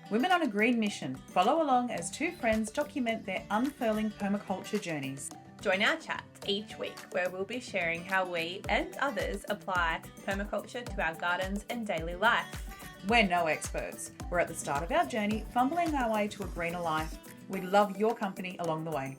Women on a Green Mission. Follow along as two friends document their unfurling permaculture journeys. Join our chats each week where we'll be sharing how we and others apply permaculture to our gardens and daily life. We're no experts. We're at the start of our journey, fumbling our way to a greener life. We love your company along the way.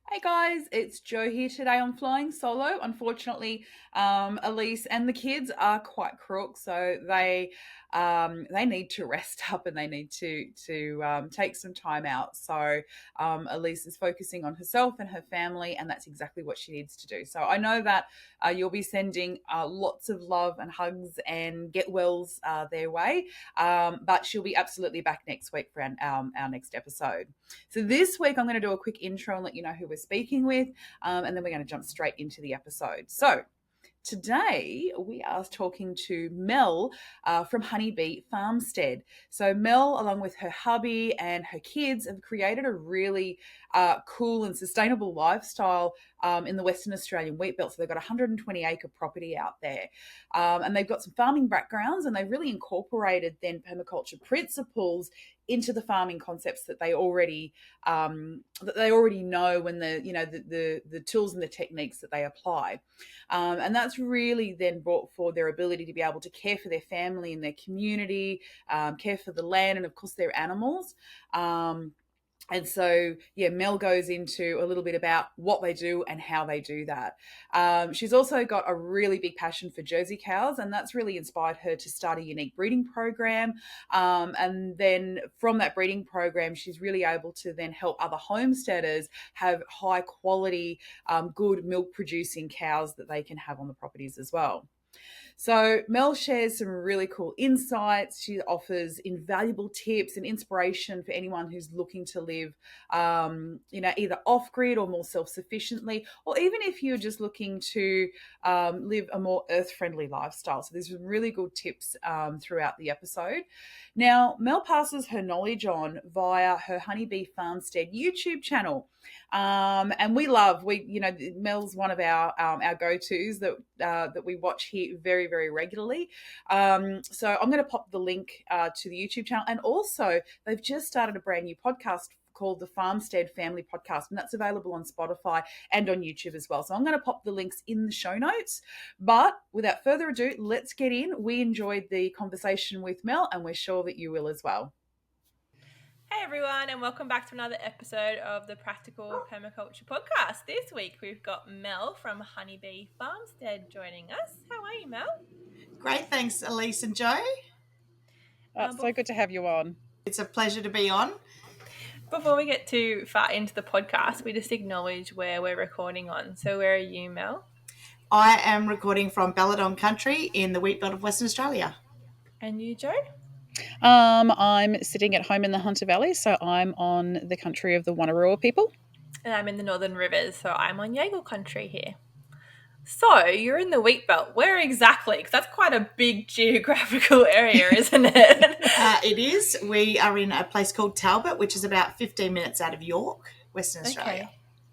Hey guys, it's Jo here today. I'm flying solo. Unfortunately, Elise and the kids are quite crook, so they need to rest up and they need to take some time out. So Elise is focusing on herself and her family, and that's exactly what she needs to do. So I know that you'll be sending lots of love and hugs and get wells their way, but she'll be absolutely back next week for our next episode. So this week I'm going to do a quick intro and let you know who we're speaking with, and then we're going to jump straight into the episode. So today we are talking to Mel from Honey Bee Farmstead. So Mel, along with her hubby and her kids, have created a really cool and sustainable lifestyle in the Western Australian Wheatbelt. So they've got a 120-acre property out there, and they've got some farming backgrounds, and they've really incorporated then permaculture principles into the farming concepts that they already know, and the tools and the techniques that they apply, and that's really then brought forward their ability to be able to care for their family and their community, care for the land, and of course their animals. And so, Mel goes into a little bit about what they do and how they do that. She's also got a really big passion for Jersey cows, and that's really inspired her to start a unique breeding program. And then from that breeding program, she's really able to then help other homesteaders have high quality, good milk producing cows that they can have on the properties as well. So Mel shares some really cool insights. She offers invaluable tips and inspiration for anyone who's looking to live, either off-grid or more self-sufficiently, or even if you're just looking to live a more earth-friendly lifestyle. So there's some really good tips throughout the episode. Now, Mel passes her knowledge on via her Honey Bee Farmstead YouTube channel. And Mel's one of our go-tos that we watch here very, very regularly. So I'm going to pop the link to the YouTube channel. And also they've just started a brand new podcast called the Farmstead Family Podcast, and that's available on Spotify and on YouTube as well. So I'm going to pop the links in the show notes. But without further ado, let's get in. We enjoyed the conversation with Mel, and we're sure that you will as well. Hey everyone, and welcome back to another episode of the Practical Permaculture Podcast. This week we've got Mel from Honey Bee Farmstead joining us. How are you, Mel? Great, thanks Elise and Jo. So good to have you on. It's a pleasure to be on. Before we get too far into the podcast, we just acknowledge where we're recording on. So where are you, Mel? I am recording from Balladong Country in the Wheatbelt of Western Australia. And you, Jo? I'm sitting at home in the Hunter Valley, so I'm on the country of the Wanneroo people. And I'm in the Northern Rivers, so I'm on Yagle country here. So you're in the Wheatbelt. Where exactly? Because that's quite a big geographical area, isn't it? It is. We are in a place called Talbot, which is about 15 minutes out of York, Western Australia.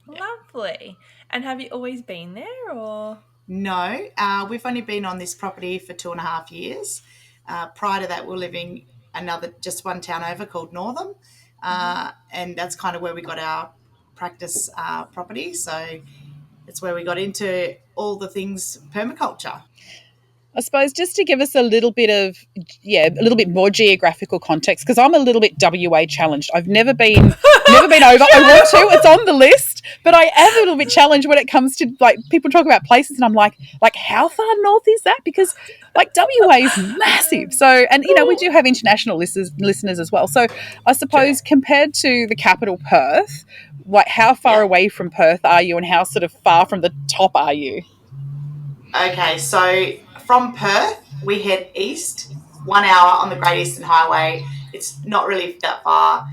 Okay. Lovely. And have you always been there, or? No, we've only been on this property for 2.5 years. Prior to that, we were living just one town over called Northam, and that's kind of where we got our practice property. So it's where we got into all the things permaculture. I suppose just to give us a little bit more geographical context, because I'm a little bit WA challenged. I've never been over. I want to. It's on the list, but I am a little bit challenged when it comes to people talk about places, and I'm like how far north is that? Because WA is massive. So, and we do have international listeners as well. So I suppose compared to the capital Perth, how far away from Perth are you, and how sort of far from the top are you? Okay, so from Perth, we head east, 1 hour on the Great Eastern Highway. It's not really that far.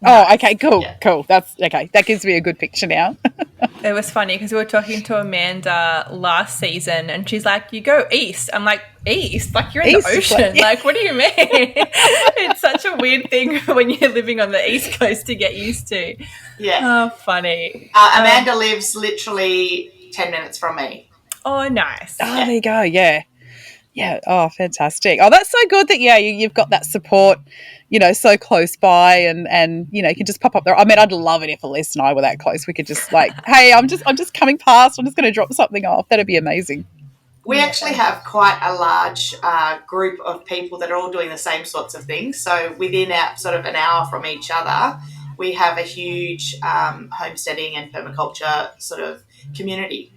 Oh, okay, cool, yeah. Cool. That's okay. That gives me a good picture now. It was funny because we were talking to Amanda last season, and she's like, "You go east." I'm like, "East? Like you're in the ocean? Like what do you mean?" It's such a weird thing when you're living on the East Coast to get used to. Yeah. Oh, funny. Amanda lives literally 10 minutes from me. Oh, nice. Oh, there you go. Yeah. Yeah. Oh, fantastic. Oh, that's so good that you've got that support, so close by, and you can just pop up there. I mean, I'd love it if Elise and I were that close. We could just like, hey, I'm just coming past. I'm just going to drop something off. That'd be amazing. We Yeah. actually have quite a large group of people that are all doing the same sorts of things. So within sort of an hour from each other, we have a huge homesteading and permaculture sort of community.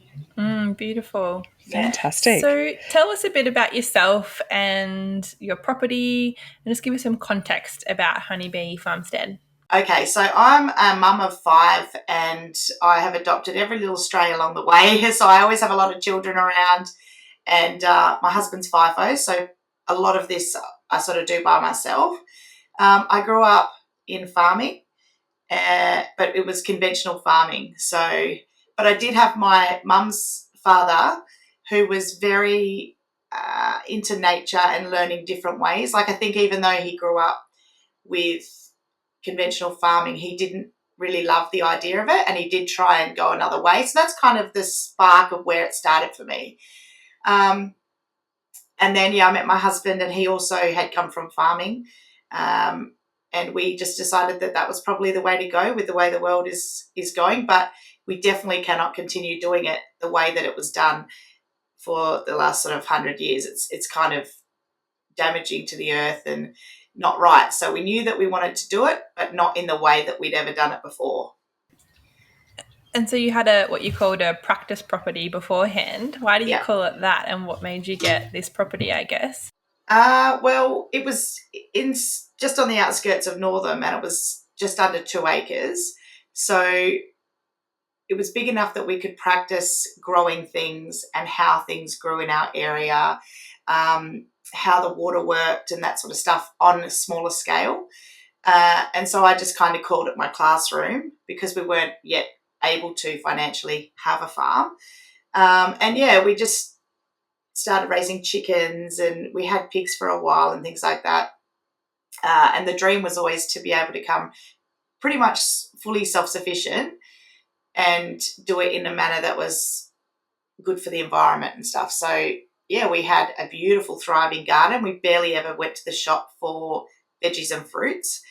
Beautiful. Yeah. Fantastic. So tell us a bit about yourself and your property, and just give us some context about Honeybee Farmstead. Okay, so I'm a mum of 5 and I have adopted every little stray along the way. So I always have a lot of children around, and my husband's FIFO, so a lot of this I sort of do by myself. I grew up in farming, but it was conventional farming. But I did have my mum's father who was very into nature and learning different ways. Like, I think even though he grew up with conventional farming, he didn't really love the idea of it, and he did try and go another way. So that's kind of the spark of where it started for me. And then, I met my husband, and he also had come from farming. And we just decided that that was probably the way to go with the way the world is going. But we definitely cannot continue doing it the way that it was done for the last sort of 100 years. It's kind of damaging to the earth and not right. So we knew that we wanted to do it, but not in the way that we'd ever done it before. And so you had what you called a practice property beforehand. Why do you call it that, and what made you get this property, I guess? Well, it was just on the outskirts of Northam, and it was just under 2 acres. So it was big enough that we could practice growing things and how things grew in our area, how the water worked and that sort of stuff on a smaller scale. And so I just kind of called it my classroom, because we weren't yet able to financially have a farm. We just started raising chickens, and we had pigs for a while and things like that. And the dream was always to be able to come pretty much fully self-sufficient and do it in a manner that was good for the environment and stuff. So, we had a beautiful, thriving garden. We barely ever went to the shop for veggies and fruits.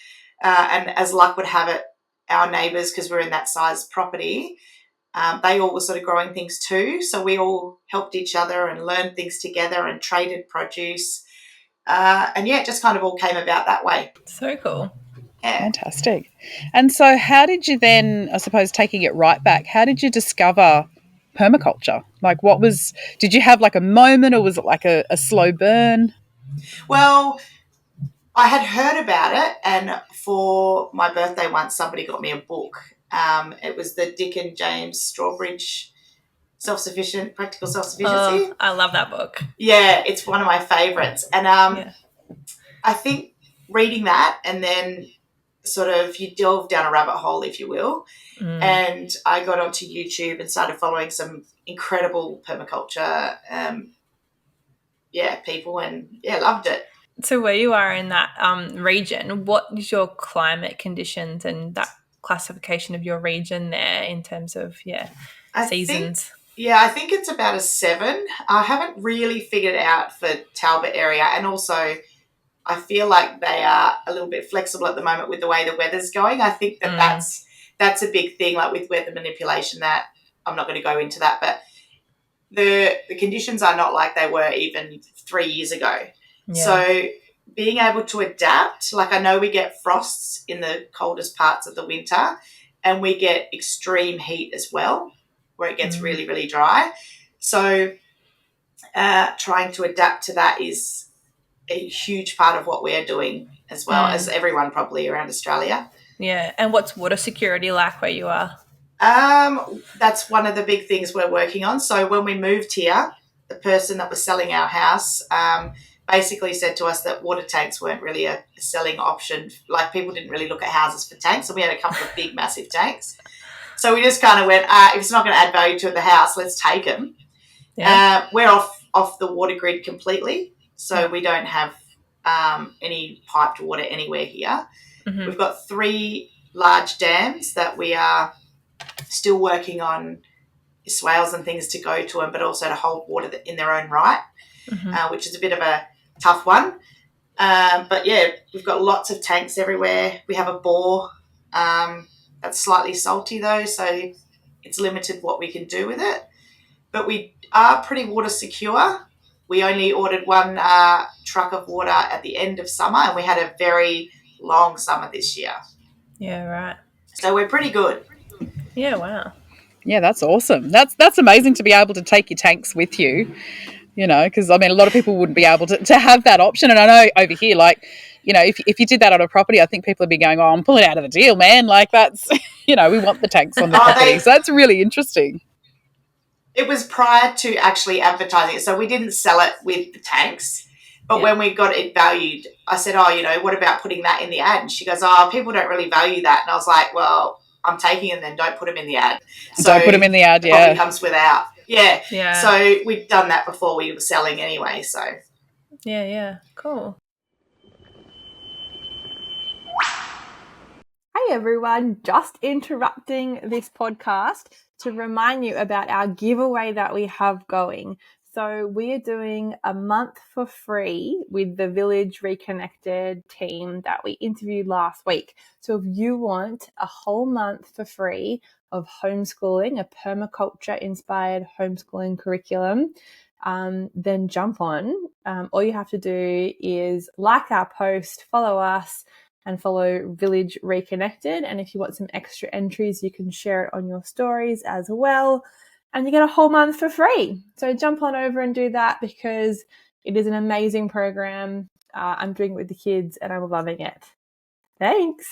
And as luck would have it, our neighbours, because we're in that size property, they all were sort of growing things too. So we all helped each other and learned things together and traded produce. It just kind of all came about that way. So cool. Yeah. Fantastic. And so how did you then, I suppose, taking it right back, how did you discover permaculture? Like, did you have like a moment, or was it like a slow burn? Well, I had heard about it, and for my birthday once, somebody got me a book. It was the Dick and James Strawbridge Practical Self-Sufficiency. Oh, I love that book. Yeah, it's one of my favourites. And I think reading that, and then sort of you delve down a rabbit hole, if you will, and I got onto YouTube and started following some incredible permaculture people, and loved it. So where you are in that region, what is your climate conditions and that classification of your region there in terms of seasons? I think it's about a 7. I haven't really figured it out for Talbot area, and also I feel like they are a little bit flexible at the moment with the way the weather's going. I think that's a big thing, like with weather manipulation, that I'm not going to go into that, but the conditions are not like they were even 3 years ago. Yeah. So being able to adapt, like I know we get frosts in the coldest parts of the winter, and we get extreme heat as well, where it gets really, really dry. So trying to adapt to that is a huge part of what we are doing, as well as everyone probably around Australia. Yeah. And what's water security like where you are? That's one of the big things we're working on. So when we moved here, the person that was selling our house basically said to us that water tanks weren't really a selling option. Like, people didn't really look at houses for tanks, so we had a couple of big, massive tanks. So we just kind of went, if it's not going to add value to the house, let's take them. Yeah. We're off the water grid completely, so we don't have any piped water anywhere here. Mm-hmm. We've got 3 large dams that we are still working on swales and things to go to them, but also to hold water in their own right, which is a bit of a tough one. But yeah, we've got lots of tanks everywhere. We have a bore that's slightly salty though, so it's limited what we can do with it. But we are pretty water secure. We only ordered one truck of water at the end of summer, and we had a very long summer this year. Yeah, right. So we're pretty good. Yeah, wow. Yeah, that's awesome. That's amazing to be able to take your tanks with you, you know, because, I mean, a lot of people wouldn't be able to have that option. And I know over here, like, you know, if you did that on a property, I think people would be going, oh, I'm pulling out of the deal, man. Like, that's, you know, we want the tanks on the property. So that's really interesting. It was prior to actually advertising it. So we didn't sell it with the tanks. But when we got it valued, I said, oh, you know, what about putting that in the ad? And she goes, oh, people don't really value that. And I was like, well, I'm taking it then, don't put them in the ad. So don't put them in the ad, yeah. It comes without. Yeah. So we'd done that before we were selling anyway, so. Yeah, cool. Hey everyone, just interrupting this podcast to remind you about our giveaway that we have going. So we are doing a month for free with the Village Reconnected team that we interviewed last week. So if you want a whole month for free of homeschooling, a permaculture inspired homeschooling curriculum, then jump on. All you have to do is like our post, follow us, and follow Village Reconnected. And if you want some extra entries, you can share it on your stories as well. And you get a whole month for free. So jump on over and do that because it is an amazing program. I'm doing it with the kids and I'm loving it. Thanks.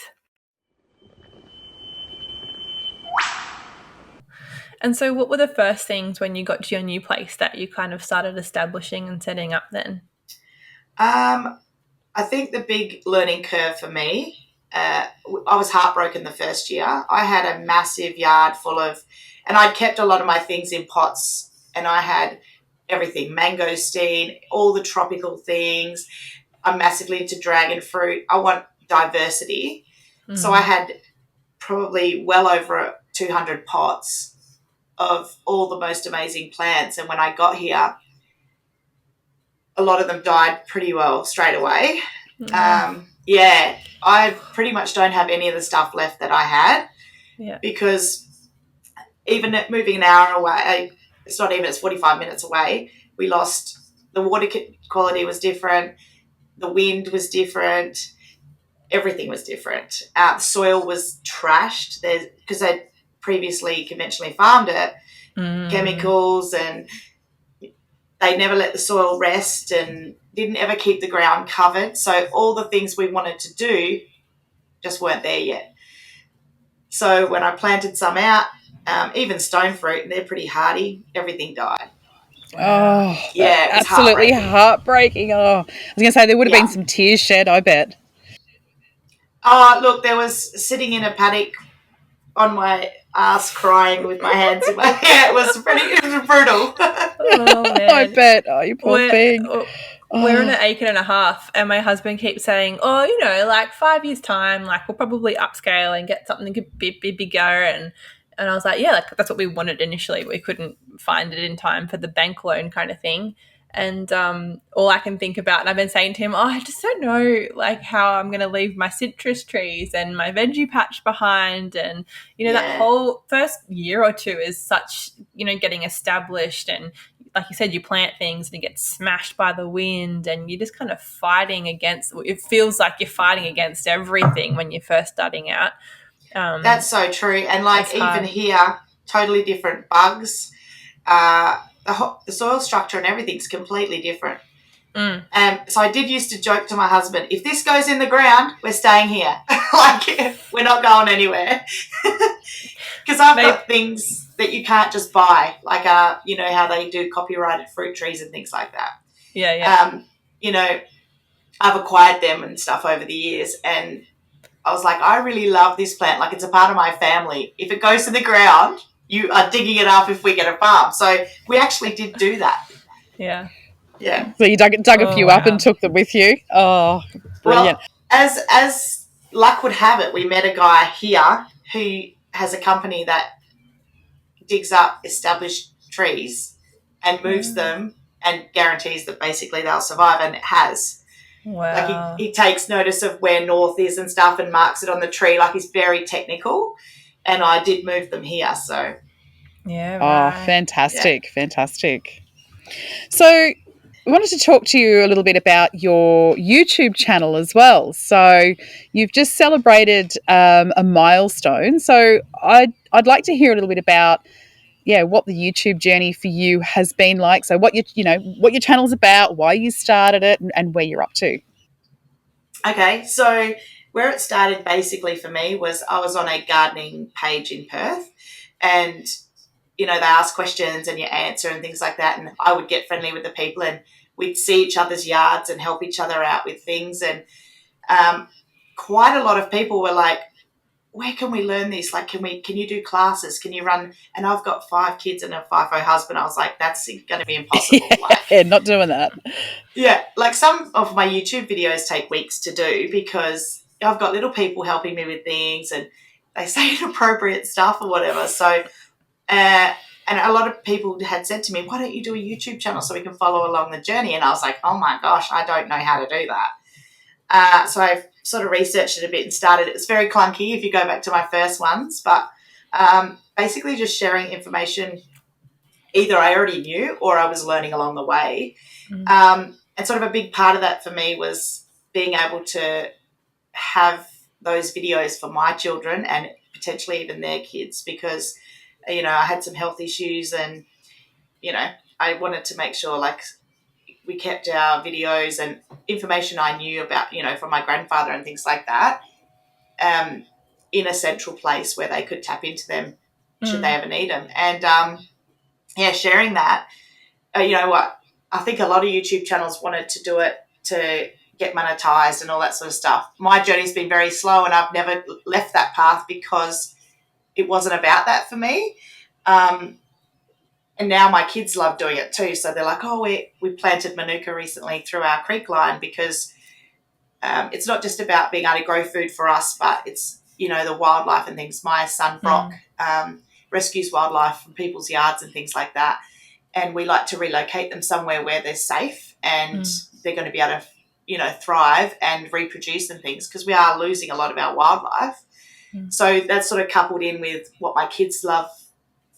And so what were the first things when you got to your new place that you kind of started establishing and setting up then? I think the big learning curve for me, I was heartbroken the first year. I had a massive yard full of, and I'd kept a lot of my things in pots, and I had everything, mangosteen, all the tropical things. I'm massively into dragon fruit. I want diversity. So I had probably well over 200 pots of all the most amazing plants. And when I got here, a lot of them died pretty well straight away. I pretty much don't have any of the stuff left that I had because even moving an hour away, it's 45 minutes away, we lost, the water quality was different, the wind was different, everything was different. The soil was trashed because they'd previously conventionally farmed it, chemicals, and they never let the soil rest and didn't ever keep the ground covered. So all the things we wanted to do just weren't there yet. So when I planted some out, even stone fruit, and they're pretty hardy, everything died. Oh, yeah, absolutely heartbreaking. Oh, I was going to say there would have been some tears shed, I bet. Oh, look, there was sitting in a paddock on my ass crying with my hands in my hair. It was brutal. Oh, man. I bet. Oh, you poor thing. We're in an acre and a half, and my husband keeps saying, oh, you know, like 5 years' time, like we'll probably upscale and get something a bit bigger. And I was like, yeah, like that's what we wanted initially. We couldn't find it in time for the bank loan kind of thing. And all I can think about, and I've been saying to him, I just don't know like how I'm going to leave my citrus trees and my veggie patch behind. And, you know, that whole first year or two is such, you know, getting established, and like you said, you plant things and it gets smashed by the wind, and you're just kind of fighting against, it feels like you're fighting against everything when you're first starting out. That's so true. And like even here, totally different bugs. The soil structure and everything's completely different. So I did used to joke to my husband, if this goes in the ground, we're staying here. Like, we're not going anywhere. Because I've got things that you can't just buy, like, you know, how they do copyrighted fruit trees and things like that. Yeah. You know, I've acquired them and stuff over the years, and I was like, I really love this plant. Like, it's a part of my family. If it goes to the ground, you are digging it up if we get a farm. So we actually did do that. Yeah. So you dug a few up and took them with you. Oh, brilliant. Well, as luck would have it, we met a guy here who has a company that digs up established trees and moves them and guarantees that basically they'll survive, and it has. Wow. Like he takes notice of where north is and stuff and marks it on the tree. Like, he's very technical, and I did move them here. So yeah, Oh, right. fantastic, fantastic. So we wanted to talk to you a little bit about your YouTube channel as well. So you've just celebrated a milestone. So I'd like to hear a little bit about what the YouTube journey for you has been like. So what what your channel's about, why you started it, and where you're up to. Okay, so where it started basically for me was I was on a gardening page in Perth, and they ask questions and you answer and things like that, and I would get friendly with the people, and we'd see each other's yards and help each other out with things. And quite a lot of people were like, where can we learn this? Like, can you do classes? Can you run? And I've got 5 kids and a FIFO husband. I was like, that's going to be impossible. Yeah, not doing that. Yeah, like some of my YouTube videos take weeks to do because I've got little people helping me with things and they say inappropriate stuff or whatever. So, and a lot of people had said to me, why don't you do a YouTube channel so we can follow along the journey? And I was like, oh my gosh, I don't know how to do that. So I've sort of researched it a bit and started. It's very clunky if you go back to my first ones, but basically just sharing information either I already knew or I was learning along the way. And sort of a big part of that for me was being able to have those videos for my children and potentially even their kids, because, I had some health issues and, I wanted to make sure like we kept our videos and information I knew about, from my grandfather and things like that, in a central place where they could tap into them should they ever need them. And, sharing that, what, I think a lot of YouTube channels wanted to do it to get monetized and all that sort of stuff. My journey's been very slow and I've never left that path because it wasn't about that for me. And now my kids love doing it too. So they're like, oh, we planted manuka recently through our creek line because it's not just about being able to grow food for us, but it's, the wildlife and things. My son, Brock, rescues wildlife from people's yards and things like that. And we like to relocate them somewhere where they're safe and they're going to be able to, thrive and reproduce and things, because we are losing a lot of our wildlife. So that's sort of coupled in with what my kids love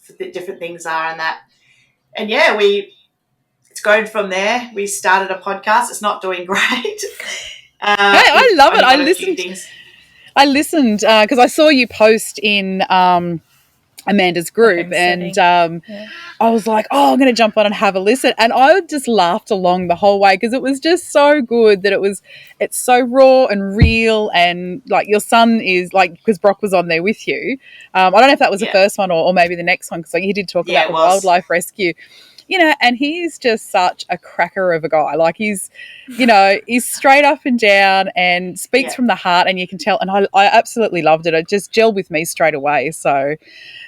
for the different things are and that. And it's going from there. We started a podcast. It's not doing great. I love it. I listened because I saw you post in Amanda's group, and I was like, oh, I'm going to jump on and have a listen. And I just laughed along the whole way because it was just so good that it's so raw and real. And like your son is like, because Brock was on there with you. I don't know if that was the first one or maybe the next one, because like, he did talk about the wildlife rescue. And he's just such a cracker of a guy. Like he's straight up and down and speaks from the heart, and you can tell. And I absolutely loved it. It just gelled with me straight away. So,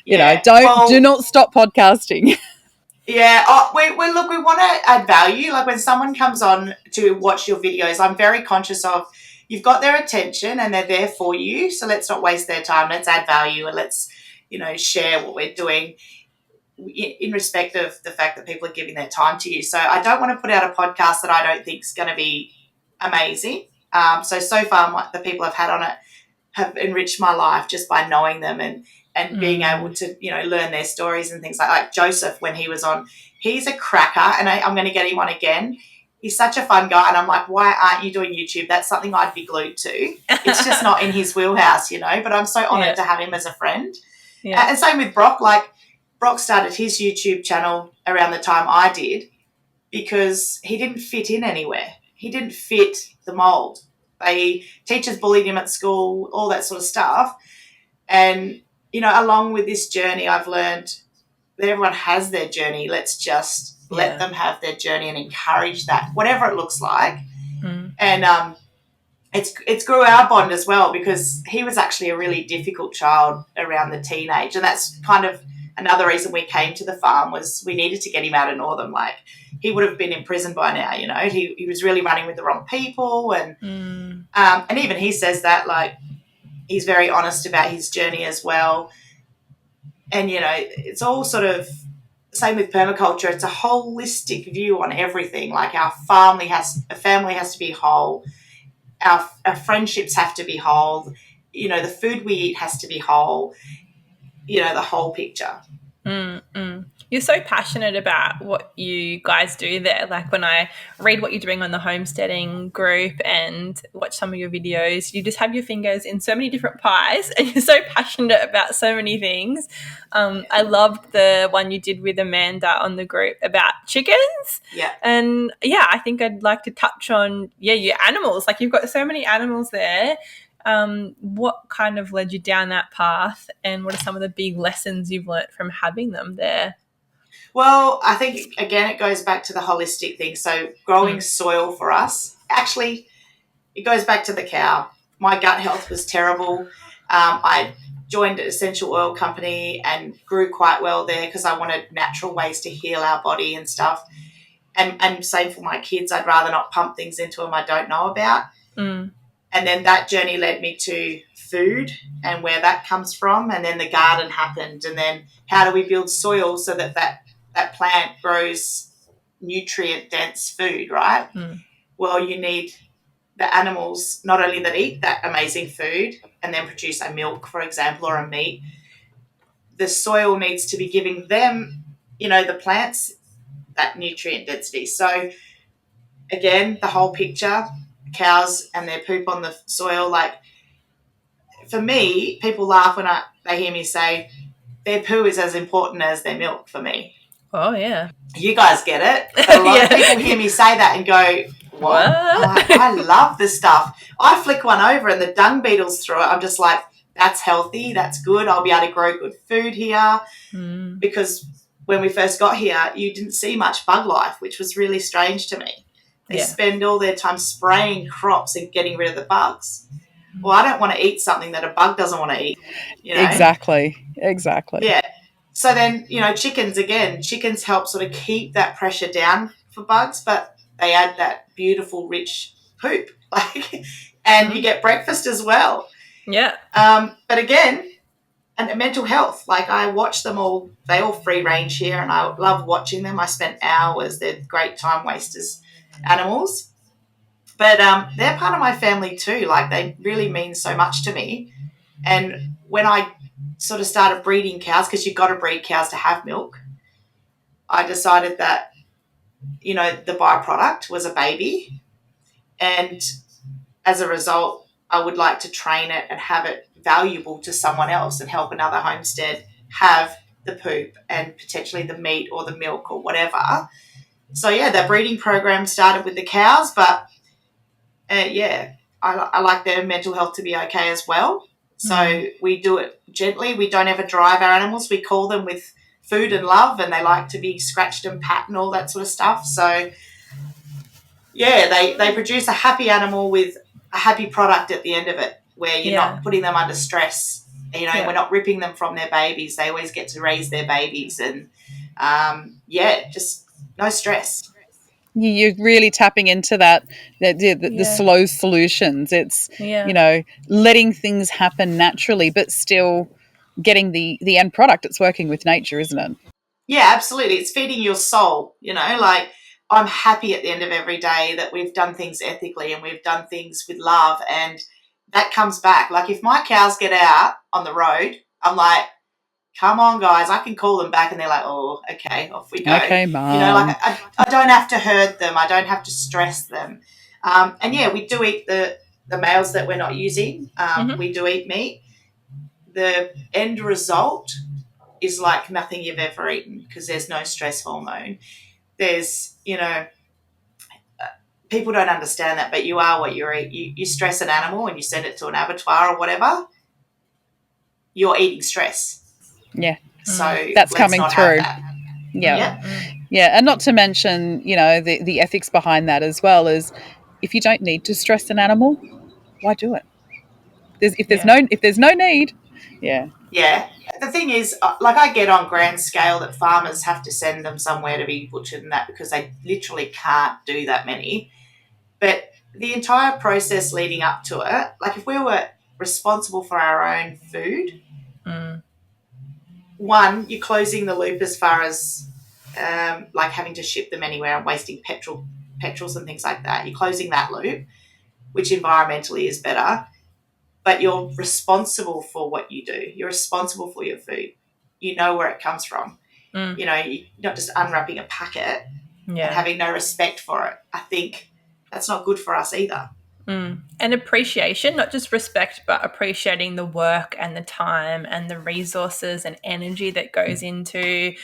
do not stop podcasting. Yeah. We want to add value. Like when someone comes on to watch your videos, I'm very conscious of you've got their attention and they're there for you. So let's not waste their time. Let's add value and let's, share what we're doing in respect of the fact that people are giving their time to you. So I don't want to put out a podcast that I don't think is going to be amazing. So far the people I've had on it have enriched my life just by knowing them and being able to, learn their stories and things like Joseph, when he was on, he's a cracker, and I'm going to get him on again. He's such a fun guy, and I'm like, why aren't you doing YouTube? That's something I'd be glued to. It's just not in his wheelhouse, but I'm so honoured to have him as a friend. Yeah. And same with Brock. Like, Brock started his YouTube channel around the time I did because he didn't fit in anywhere. He didn't fit the mould. Teachers bullied him at school, all that sort of stuff. And, along with this journey, I've learned that everyone has their journey. Let's just let them have their journey and encourage that, whatever it looks like. And it's grew our bond as well, because he was actually a really difficult child around the teenage. And that's kind of another reason we came to the farm, was we needed to get him out of Northam. Like, he would have been in prison by now, He was really running with the wrong people. And even he says that, like, he's very honest about his journey as well. And, it's all sort of same with permaculture. It's a holistic view on everything. Like a family has to be whole. Our friendships have to be whole. The food we eat has to be whole. The whole picture. You're so passionate about what you guys do there. Like when I read what you're doing on the homesteading group and watch some of your videos, you just have your fingers in so many different pies and you're so passionate about so many things. I loved the one you did with Amanda on the group about chickens. Yeah. And I think I'd like to touch on, your animals. Like you've got so many animals there. What kind of led you down that path and what are some of the big lessons you've learnt from having them there? Well, I think, again, it goes back to the holistic thing. So growing soil for us, actually, it goes back to the cow. My gut health was terrible. I joined an essential oil company and grew quite well there because I wanted natural ways to heal our body and stuff. And same for my kids. I'd rather not pump things into them I don't know about. And then that journey led me to food and where that comes from. And then the garden happened. And then how do we build soil so that plant grows nutrient-dense food, right? Well, you need the animals not only that eat that amazing food and then produce a milk, for example, or a meat. The soil needs to be giving them, the plants, that nutrient density. So, again, the whole picture, cows and their poop on the soil, like, for me, people laugh when they hear me say their poo is as important as their milk for me. Oh, yeah. You guys get it. A lot of people hear me say that and go, what? I love this stuff. I flick one over and the dung beetles through it. I'm just like, that's healthy. That's good. I'll be able to grow good food here. Because when we first got here, you didn't see much bug life, which was really strange to me. They spend all their time spraying crops and getting rid of the bugs. Well, I don't want to eat something that a bug doesn't want to eat. Exactly. Yeah. So then, chickens help sort of keep that pressure down for bugs, but they add that beautiful, rich poop. And you get breakfast as well. Yeah. But again, and mental health. Like I watch them all, they all free range here and I love watching them. I spent hours. They're great time wasters, animals. But they're part of my family too. Like they really mean so much to me. And when I sort of started breeding cows, because you've got to breed cows to have milk, I decided that, the byproduct was a baby. And as a result, I would like to train it and have it valuable to someone else and help another homestead have the poop and potentially the meat or the milk or whatever. So, the breeding program started with the cows, but, I like their mental health to be okay as well. So we do it gently. We don't ever drive our animals. We call them with food and love, and they like to be scratched and pat and all that sort of stuff. So, they produce a happy animal with a happy product at the end of it where you're not putting them under stress. We're not ripping them from their babies. They always get to raise their babies and, just no stress. You're really tapping into that, the slow solutions. It's, letting things happen naturally, but still getting the end product. It's working with nature, isn't it? Yeah, absolutely. It's feeding your soul, like I'm happy at the end of every day that we've done things ethically and we've done things with love, and that comes back. Like if my cows get out on the road, I'm like, come on, guys, I can call them back and they're like, oh, okay, off we go. Okay, Mum. I don't have to herd them. I don't have to stress them. And, we do eat the males that we're not using. We do eat meat. The end result is like nothing you've ever eaten because there's no stress hormone. There's, people don't understand that, but you are what you eat. You stress an animal and you send it to an abattoir or whatever, you're eating stress. Yeah. So that's coming through. Yeah. And not to mention, the ethics behind that as well is if you don't need to stress an animal, why do it? If there's no need. Yeah. Yeah. The thing is, like I get on grand scale that farmers have to send them somewhere to be butchered and that because they literally can't do that many. But the entire process leading up to it, like if we were responsible for our own food, one, you're closing the loop as far as like having to ship them anywhere and wasting petrols and things like that. You're closing that loop, which environmentally is better, but you're responsible for what you do. You're responsible for your food. You know where it comes from. You know, you're not just unwrapping a packet and having no respect for it. I think that's not good for us either. And appreciation, not just respect, but appreciating the work and the time and the resources and energy that goes into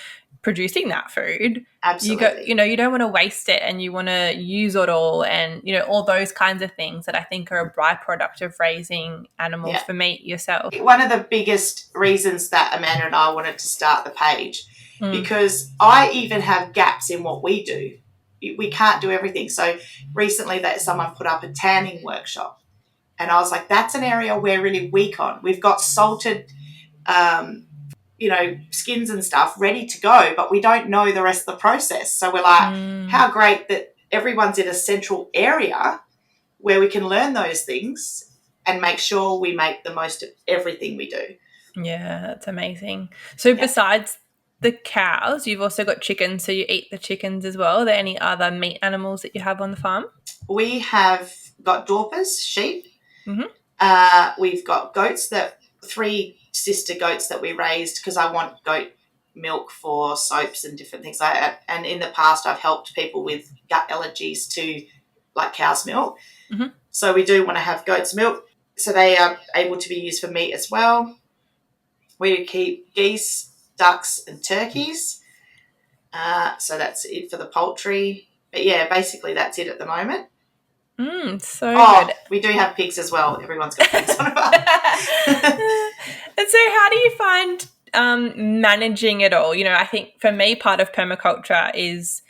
producing that food. Absolutely. You don't want to waste it, and you want to use it all, and all those kinds of things that I think are a byproduct of raising animals for meat yourself. One of the biggest reasons that Amanda and I wanted to start the page, because I even have gaps in what we do. We can't do everything. So recently that someone put up a tanning workshop, and I was like, that's an area we're really weak on. We've got salted skins and stuff ready to go, but we don't know the rest of the process. So we're like, how great that everyone's in a central area where we can learn those things and make sure we make the most of everything we do. Yeah, that's amazing. So besides the cows, you've also got chickens, so you eat the chickens as well. Are there any other meat animals that you have on the farm? We have got Dorpers, sheep. We've got goats, 3 sister goats that we raised because I want goat milk for soaps and different things like that. And in the past, I've helped people with gut allergies to like cow's milk. So we do want to have goat's milk, so they are able to be used for meat as well. We keep geese, ducks and turkeys. So that's it for the poultry. But, yeah, basically that's it at the moment. So good. We do have pigs as well. Everyone's got pigs on a farm. And so how do you find managing it all? I think for me, part of permaculture is,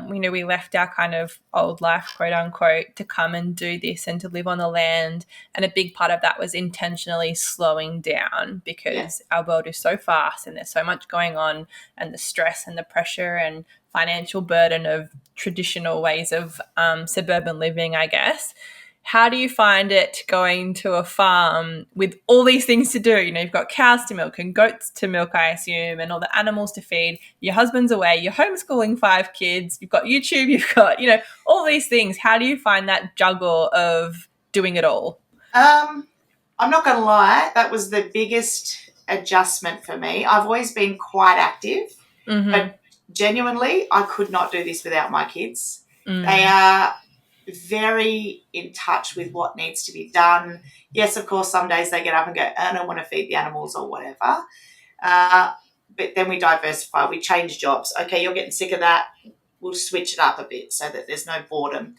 we left our kind of old life, quote unquote, to come and do this and to live on the land. And a big part of that was intentionally slowing down because our world is so fast and there's so much going on, and the stress and the pressure and financial burden of traditional ways of suburban living, I guess. How do you find it going to a farm with all these things to do? You've got cows to milk and goats to milk, I assume, and all the animals to feed. Your husband's away. You're homeschooling 5 kids. You've got YouTube. You've got, all these things. How do you find that juggle of doing it all? I'm not going to lie. That was the biggest adjustment for me. I've always been quite active, but genuinely, I could not do this without my kids. They are very in touch with what needs to be done. Yes, of course, some days they get up and go, I don't want to feed the animals or whatever. But then we diversify. We change jobs. Okay, you're getting sick of that. We'll switch it up a bit so that there's no boredom.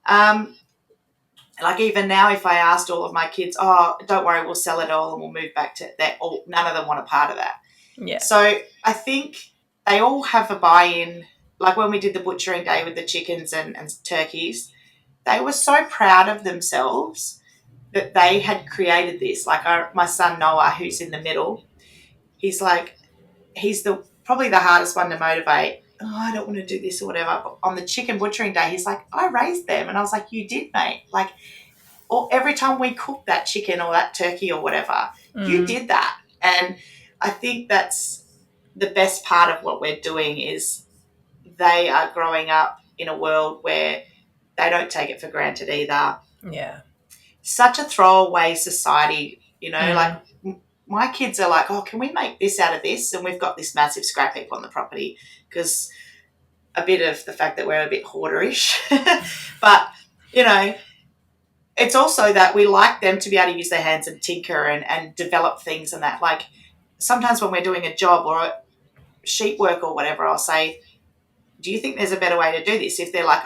Like even now, if I asked all of my kids, don't worry, we'll sell it all and we'll move back to that, none of them want a part of that. Yeah. So I think they all have a buy-in. Like when we did the butchering day with the chickens and turkeys, they were so proud of themselves that they had created this. Like my son Noah, who's in the middle, he's probably the hardest one to motivate. I don't want to do this or whatever. But on the chicken butchering day, he's like, I raised them. And I was like, you did, mate. Like, or every time we cook that chicken or that turkey or whatever, you did that. And I think that's the best part of what we're doing is they are growing up in a world where they don't take it for granted either. Yeah. Such a throwaway society, like my kids are like, can we make this out of this? And we've got this massive scrap heap on the property because a bit of the fact that we're a bit hoarderish. But, it's also that we like them to be able to use their hands and tinker and develop things and that. Like sometimes when we're doing a job or sheep work or whatever, I'll say, do you think there's a better way to do this? If they're like,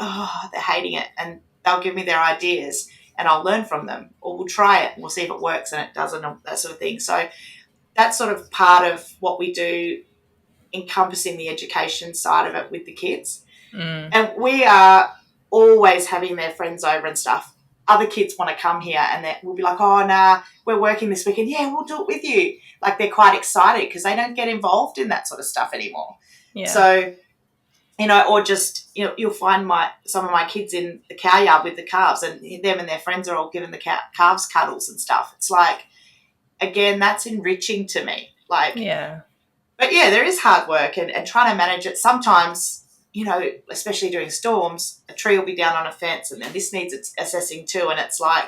they're hating it, and they'll give me their ideas and I'll learn from them, or we'll try it and we'll see if it works and it doesn't, that sort of thing. So that's sort of part of what we do, encompassing the education side of it with the kids. And we are always having their friends over and stuff. Other kids want to come here and we'll be like, we're working this weekend. Yeah, we'll do it with you. Like they're quite excited because they don't get involved in that sort of stuff anymore. Yeah. So, or just, you'll find some of my kids in the cow yard with the calves, and them and their friends are all giving the calves cuddles and stuff. It's like, again, that's enriching to me. Like, yeah, But yeah, there is hard work and trying to manage it. Sometimes, you know, especially during storms, a tree will be down on a fence and then this needs its assessing too. And it's like,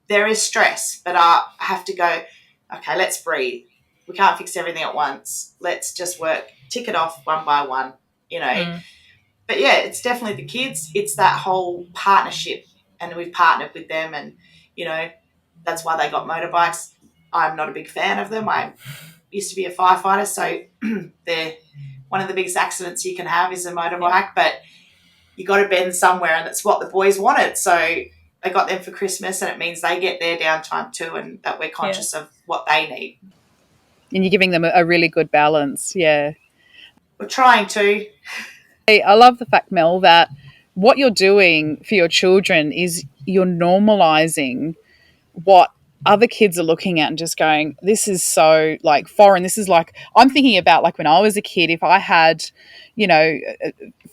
there is stress, but I have to go, okay, let's breathe. We can't fix everything at once. Let's just work, tick it off one by one, you know. Mm. But yeah, it's definitely the kids. It's that whole partnership, and we've partnered with them, and, you know, that's why they got motorbikes. I'm not a big fan of them. I used to be a firefighter, so they're one of the biggest accidents you can have is a motorbike, but you got to bend somewhere, and that's what the boys wanted. So I got them for Christmas, and it means they get their downtime too, and that we're conscious of what they need. And you're giving them a really good balance. Yeah. We're trying to. I love the fact, Mel, that what you're doing for your children is you're normalizing what other kids are looking at and just going, this is so like foreign. This is like, I'm thinking about like when I was a kid, if I had, you know,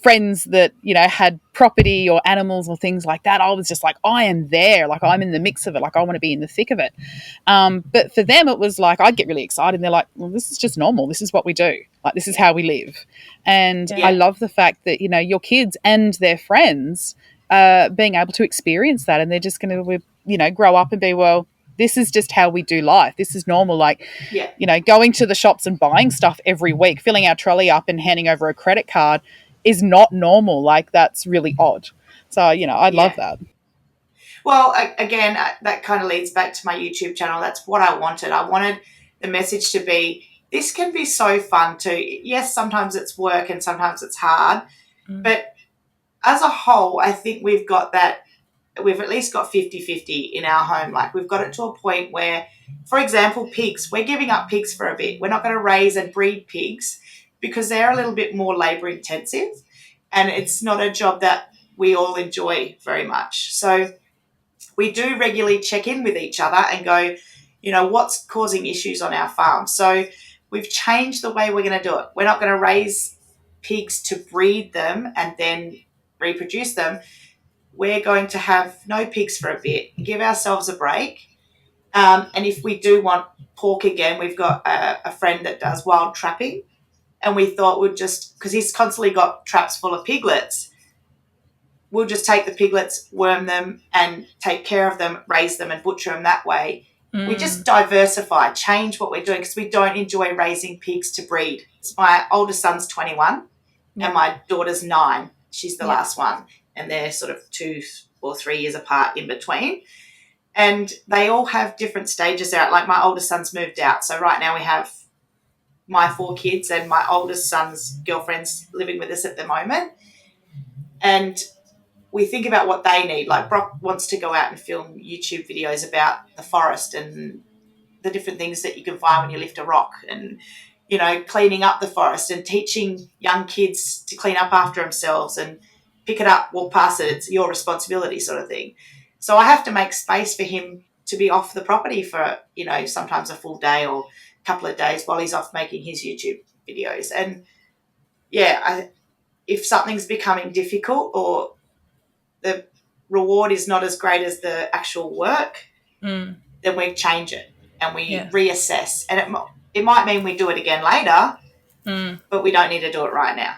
friends that, you know, had property or animals or things like that, I was just like, I am there. Like I'm in the mix of it. Like I want to be in the thick of it. But for them, it was like, I'd get really excited and they're like, well, this is just normal. This is what we do. Like, this is how we live. And I love the fact that, you know, your kids and their friends being able to experience that, and they're just going to, you know, grow up and be, well, this is just how we do life. This is normal. Like, you know, going to the shops and buying stuff every week, filling our trolley up and handing over a credit card is not normal. Like, that's really odd. So, you know, I love that. Well, again, that kind of leads back to my YouTube channel. That's what I wanted. I wanted the message to be, this can be so fun too. Yes, sometimes it's work and sometimes it's hard. But as a whole, I think we've got that. We've at least got 50-50 in our home. Like, we've got it to a point where, for example, pigs, we're giving up pigs for a bit. We're not going to raise and breed pigs because they're a little bit more labour intensive, and it's not a job that we all enjoy very much. So we do regularly check in with each other and go, you know, what's causing issues on our farm? So we've changed the way we're going to do it. We're not going to raise pigs to breed them and then reproduce them. We're going to have no pigs for a bit, give ourselves a break. And if we do want pork again, we've got a friend that does wild trapping, and we thought we'd just, because he's constantly got traps full of piglets, we'll just take the piglets, worm them, and take care of them, raise them and butcher them that way. We just diversify, change what we're doing, because we don't enjoy raising pigs to breed. My oldest son's 21 and my daughter's 9. She's the last one, and they're sort of 2 or 3 years apart in between. And they all have different stages out. Like, my oldest son's moved out. So right now we have my 4 kids and my oldest son's girlfriend's living with us at the moment. And we think about what they need. Like, Brock wants to go out and film YouTube videos about the forest and the different things that you can find when you lift a rock, and, you know, cleaning up the forest and teaching young kids to clean up after themselves and pick it up, walk past it, it's your responsibility sort of thing. So I have to make space for him to be off the property for, you know, sometimes a full day or a couple of days while he's off making his YouTube videos. And, yeah, if something's becoming difficult or the reward is not as great as the actual work, then we change it and we reassess. And it might mean we do it again later, but we don't need to do it right now.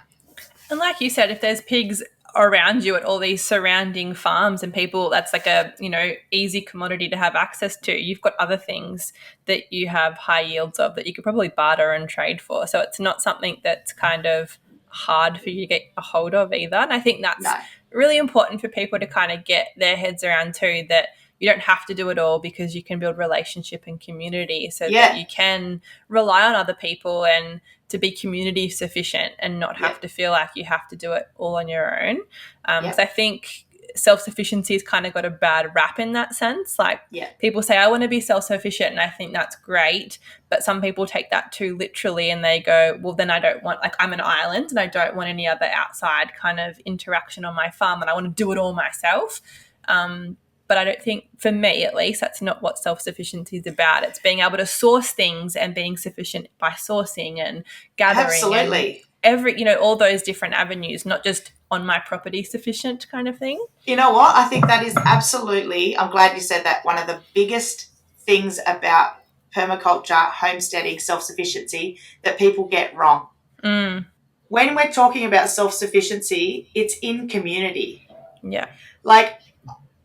And like you said, if there's pigs around you at all these surrounding farms and people, that's like a, you know, easy commodity to have access to. You've got other things that you have high yields of that you could probably barter and trade for. So it's not something that's kind of hard for you to get a hold of either. And I think that's really important for people to kind of get their heads around too, that you don't have to do it all, because you can build relationship and community so that you can rely on other people and to be community sufficient and not have to feel like you have to do it all on your own. Because I think self-sufficiency has kind of got a bad rap in that sense. Like, people say, I want to be self-sufficient, and I think that's great, but some people take that too literally and they go, well, then I don't want, like, I'm an island and I don't want any other outside kind of interaction on my farm and I want to do it all myself. But I don't think, for me at least, that's not what self-sufficiency is about. It's being able to source things and being sufficient by sourcing and gathering. Absolutely. And you know, all those different avenues, not just on my property sufficient kind of thing. You know what? I think that is absolutely, I'm glad you said that, one of the biggest things about permaculture, homesteading, self-sufficiency that people get wrong. Mm. When we're talking about self-sufficiency, it's in community. Yeah. Like,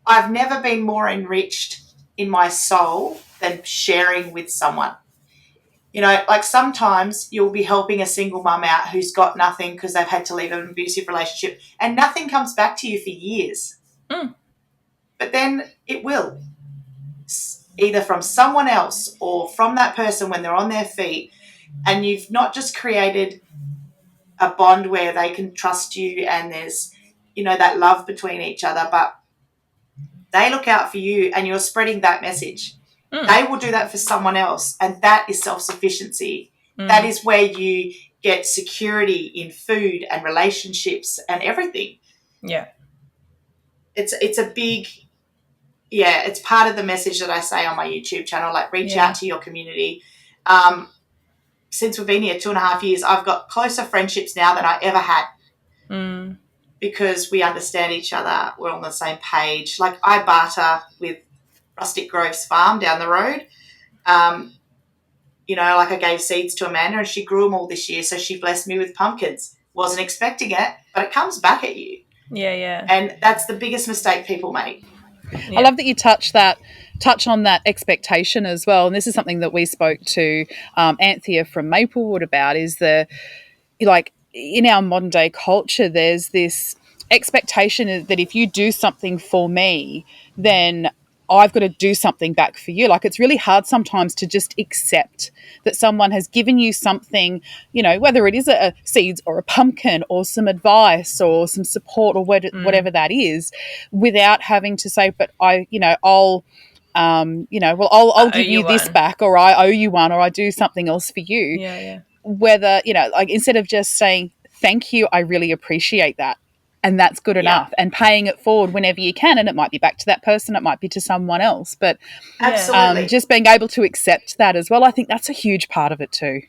I've never been more enriched in my soul than sharing with someone. You know, like sometimes you'll be helping a single mum out who's got nothing because they've had to leave an abusive relationship, and nothing comes back to you for years. Mm. But then it will, either from someone else or from that person when they're on their feet, and you've not just created a bond where they can trust you and there's, you know, that love between each other, but they look out for you and you're spreading that message. They will do that for someone else, and that is self-sufficiency. That is where you get security in food and relationships and everything. Yeah. It's a big, it's part of the message that I say on my YouTube channel, like reach out to your community. Since we've been here 2.5 years, I've got closer friendships now than I ever had because we understand each other. We're on the same page. Like, I barter with Rustic Groves Farm down the road. You know, like I gave seeds to Amanda and she grew them all this year, so she blessed me with pumpkins. Wasn't expecting it, but it comes back at you. Yeah. And that's the biggest mistake people make. I love that you touch on that expectation as well. And this is something that we spoke to Anthea from Maplewood about, is like in our modern day culture, there's this expectation that if you do something for me, then I've got to do something back for you. Like, it's really hard sometimes to just accept that someone has given you something, you know, whether it is a seeds or a pumpkin or some advice or some support or whatever that is, without having to say, but I'll give you this back, or I owe you one, or I do something else for you. Yeah. Whether, you know, like, instead of just saying, thank you, I really appreciate that, and that's good enough, and paying it forward whenever you can, and it might be back to that person, it might be to someone else, but absolutely, just being able to accept that as well, I think that's a huge part of it too.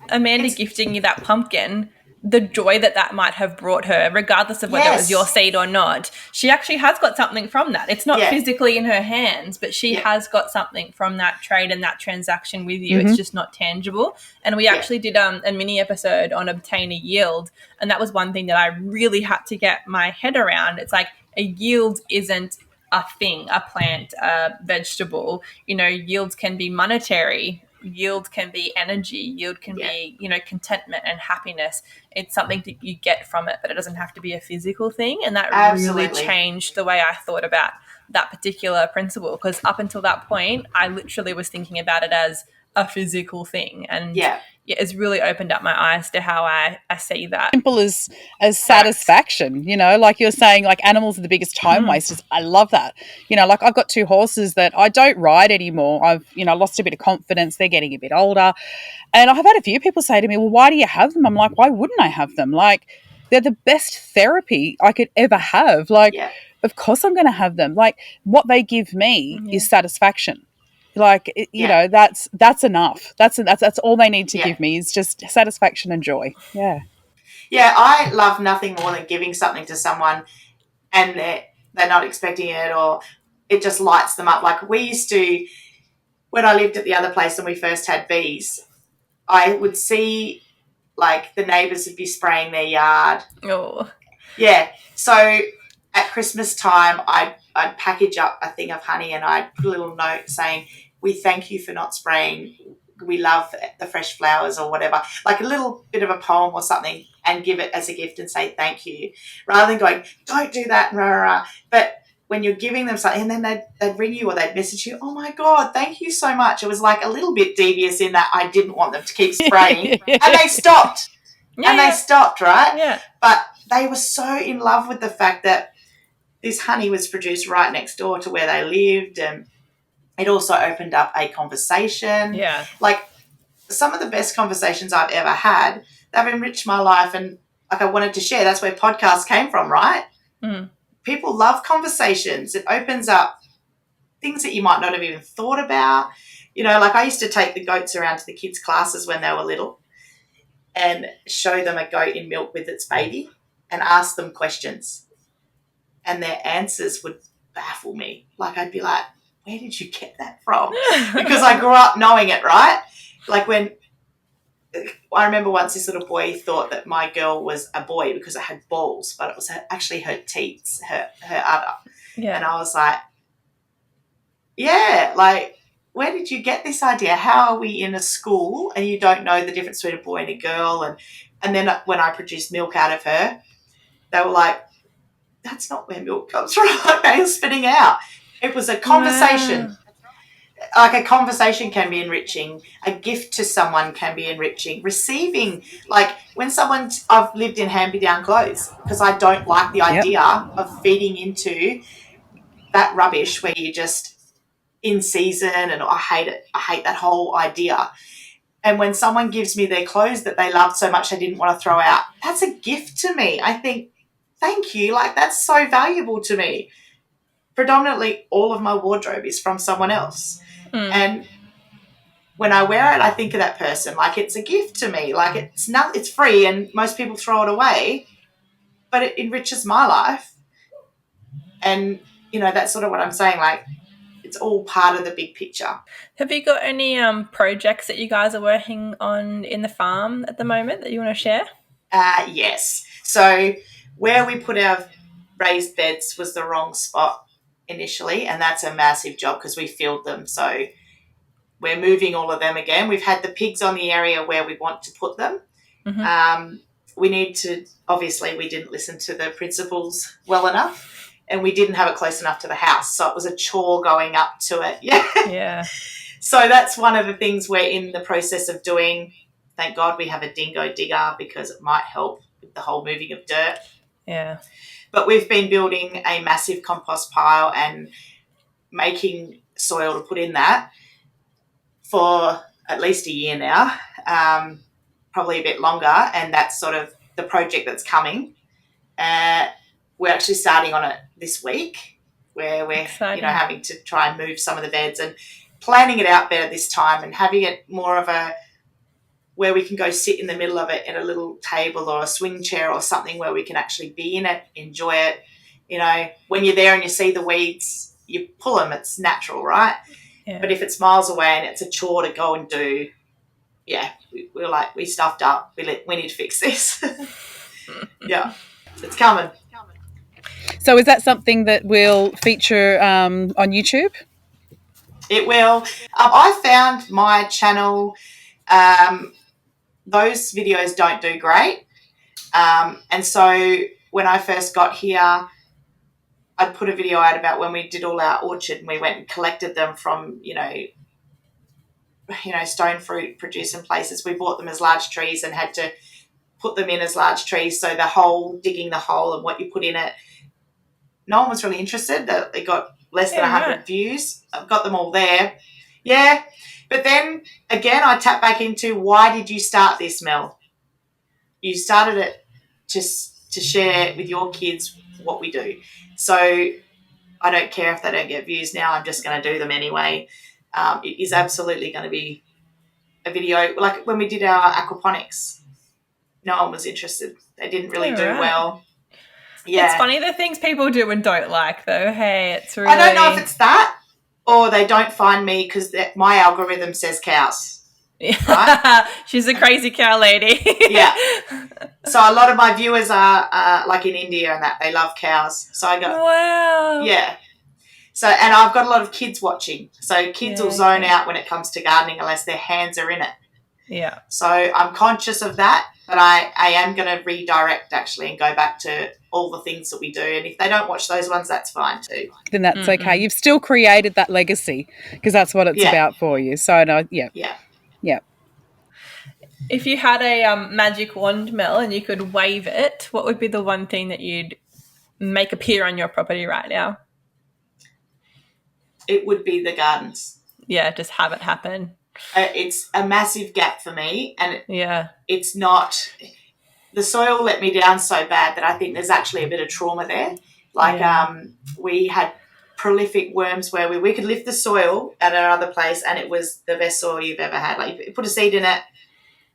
Amanda gifting you that pumpkin, the joy that might have brought her, regardless of whether it was your seed or not, she actually has got something from that. It's not physically in her hands, but she has got something from that trade and that transaction with you. It's just not tangible. And we actually did a mini episode on obtain a yield, and that was one thing that I really had to get my head around. It's like, a yield isn't a thing, a plant, a vegetable. You know, yields can be monetary. Yield can be energy. Yield can be, you know, contentment and happiness. It's something that you get from it, but it doesn't have to be a physical thing. And that really changed the way I thought about that particular principle, because up until that point, I literally was thinking about it as a physical thing. And it's really opened up my eyes to how I see that. Simple as satisfaction, you know, like you're saying, like, animals are the biggest time wasters. I love that. You know, like, I've got 2 horses that I don't ride anymore. I've, you know, lost a bit of confidence. They're getting a bit older. And I've had a few people say to me, well, why do you have them? I'm like, why wouldn't I have them? Like, they're the best therapy I could ever have. Like, of course I'm going to have them. Like, what they give me is satisfaction. Like, you know, that's enough. That's all they need to give me, is just satisfaction and joy. Yeah, I love nothing more than giving something to someone and they're not expecting it, or it just lights them up. Like, we used to, when I lived at the other place and we first had bees, I would see, like, the neighbours would be spraying their yard. So at Christmas time, I'd package up a thing of honey and I'd put a little note saying, we thank you for not spraying. We love the fresh flowers, or whatever, like a little bit of a poem or something, and give it as a gift and say thank you, rather than going, don't do that, rah, rah, rah. But when you're giving them something, and then they'd ring you or they'd message you, oh my God, thank you so much. It was like a little bit devious in that I didn't want them to keep spraying and they stopped. They stopped, right? Yeah. But they were so in love with the fact that this honey was produced right next door to where they lived, and it also opened up a conversation. Yeah. Like, some of the best conversations I've ever had, they've enriched my life, and, like, I wanted to share. That's where podcasts came from, right? People love conversations. It opens up things that you might not have even thought about. You know, like, I used to take the goats around to the kids' classes when they were little and show them a goat in milk with its baby and ask them questions. And their answers would baffle me. Like, I'd be like, where did you get that from? Because I grew up knowing it, right? Like when I remember once this little boy thought that my girl was a boy because it had balls, but it was actually her teats, her udder. Yeah. And I was like, yeah, like, where did you get this idea? How are we in a school and you don't know the difference between a boy and a girl? And then when I produced milk out of her, they were like, that's not where milk comes from. They were spitting out. It was a conversation. Wow. Like a conversation can be enriching. A gift to someone can be enriching. Receiving, like when I've lived in hand-me-down clothes because I don't like the idea of feeding into that rubbish where you just in season, and I hate it. I hate that whole idea. And when someone gives me their clothes that they loved so much they didn't want to throw out, that's a gift to me. I think, thank you. Like, that's so valuable to me. Predominantly all of my wardrobe is from someone else. And when I wear it, I think of that person. Like, it's a gift to me. Like, it's free and most people throw it away, but it enriches my life. And, you know, that's sort of what I'm saying. Like, it's all part of the big picture. Have you got any projects that you guys are working on in the farm at the moment that you want to share? Yes. So where we put our raised beds was the wrong spot initially, and that's a massive job because we filled them. So we're moving all of them again. We've had the pigs on the area where we want to put them. Mm-hmm. We need to, obviously we didn't listen to the principals well enough, and we didn't have it close enough to the house. So it was a chore going up to it. Yeah. So that's one of the things we're in the process of doing. Thank God we have a dingo digger because it might help with the whole moving of dirt. Yeah. But we've been building a massive compost pile and making soil to put in that for at least a year now, probably a bit longer, and that's sort of the project that's coming. We're actually starting on it this week where we're having to try and move some of the beds and planning it out better this time and having it more of a where we can go sit in the middle of it in a little table or a swing chair or something where we can actually be in it, enjoy it. You know, when you're there and you see the weeds, you pull them, it's natural, right? Yeah. But if it's miles away and it's a chore to go and do, we're like, we stuffed up. We need to fix this. Yeah, it's coming. So is that something that will feature on YouTube? It will. I found my channel, those videos don't do great. And so when I first got here, I'd put a video out about when we did all our orchard and we went and collected them from, stone fruit producing places. We bought them as large trees and had to put them in as large trees. So digging the hole and what you put in it, no one was really interested. They got less than 100 views. I've got them all there. Yeah. But then, again, I tap back into why did you start this, Mel? You started it just to share with your kids what we do. So I don't care if they don't get views now. I'm just going to do them anyway. It is absolutely going to be a video. Like when we did our aquaponics, no one was interested. They didn't really do well. Yeah. It's funny the things people do and don't like, though. Hey, it's really... I don't know if it's that or they don't find me because my algorithm says cows. Yeah. Right? She's a crazy cow lady. Yeah. So a lot of my viewers are like in India and that. They love cows. So I go, wow. Yeah. So, and I've got a lot of kids watching. So kids will zone out when it comes to gardening unless their hands are in it. Yeah. So I'm conscious of that, but I am going to redirect actually and go back to all the things that we do. And if they don't watch those ones, that's fine too. Then that's okay. You've still created that legacy because that's what it's about for you. So, no, yeah. If you had a magic wand, Mel, and you could wave it, what would be the one thing that you'd make appear on your property right now? It would be the gardens. Yeah, just have it happen. It's a massive gap for me, and it's not. The soil let me down so bad that I think there's actually a bit of trauma there. Like we had prolific worms where we could lift the soil at another place, and it was the best soil you've ever had. Like you put a seed in it.